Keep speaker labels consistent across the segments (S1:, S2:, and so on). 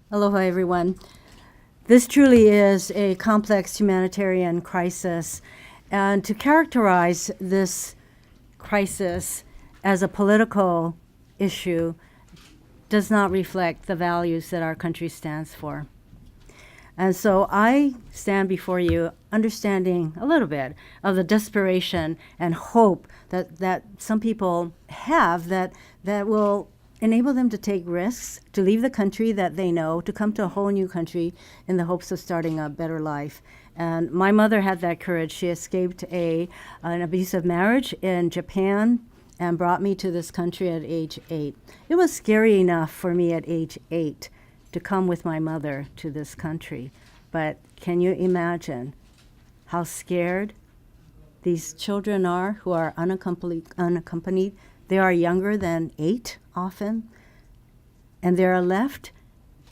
S1: Aloha, everyone. This truly is a complex humanitarian crisis. And to characterize this crisis as a political issue does not reflect the values that our country stands for. And so I stand before you understanding a little bit of the desperation and hope that some people have that will enable them to take risks, to leave the country that they know, to come to a whole new country in the hopes of starting a better life. And my mother had that courage. She escaped an abusive marriage in Japan and brought me to this country at age 8. It was scary enough for me at age 8 to come with my mother to this country. But can you imagine how scared these children are who are unaccompanied? They are younger than 8 often, and they're left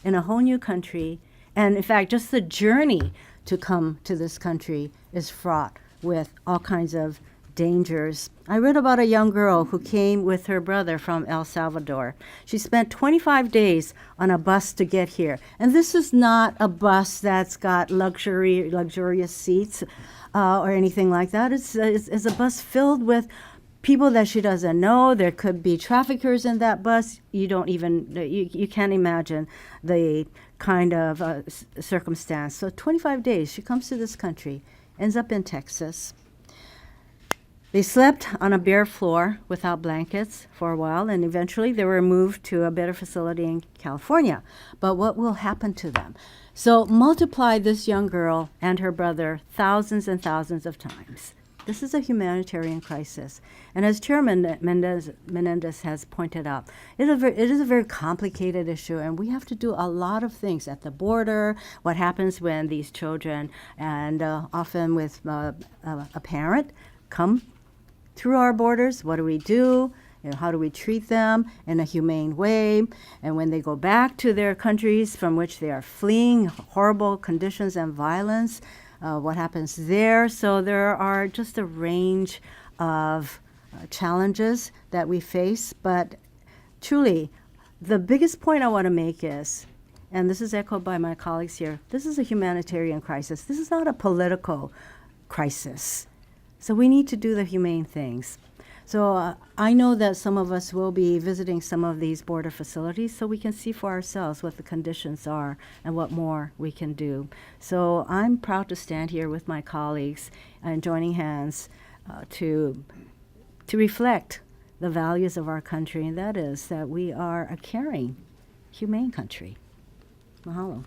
S1: in a whole new country. And in fact, just the journey to come to this country is fraught with all kinds of dangers. I read about a young girl who came with her brother from El Salvador. She spent 25 days on a bus to get here. And this is not a bus that's got luxurious seats or anything like that. It's a bus filled with people that she doesn't know. There could be traffickers in that bus. You can't imagine the kind of circumstance. So 25 days, she comes to this country, ends up in Texas. They slept on a bare floor without blankets for a while, and eventually they were moved to a better facility in California. But what will happen to them? So multiply this young girl and her brother thousands and thousands of times. This is a humanitarian crisis. And as Chairman Menendez has pointed out, it is a very complicated issue, and we have to do a lot of things at the border. What happens when these children, and often with a parent, come through our borders? What do we do? How do we treat them in a humane way? And when they go back to their countries from which they are fleeing horrible conditions and violence, what happens there? So there are just a range of challenges that we face. But truly, the biggest point I want to make is, and this is echoed by my colleagues here, this is a humanitarian crisis. This is not a political crisis. So we need to do the humane things. So I know that some of us will be visiting some of these border facilities so we can see for ourselves what the conditions are and what more we can do. So I'm proud to stand here with my colleagues and joining hands to reflect the values of our country, and that is that we are a caring, humane country. Mahalo.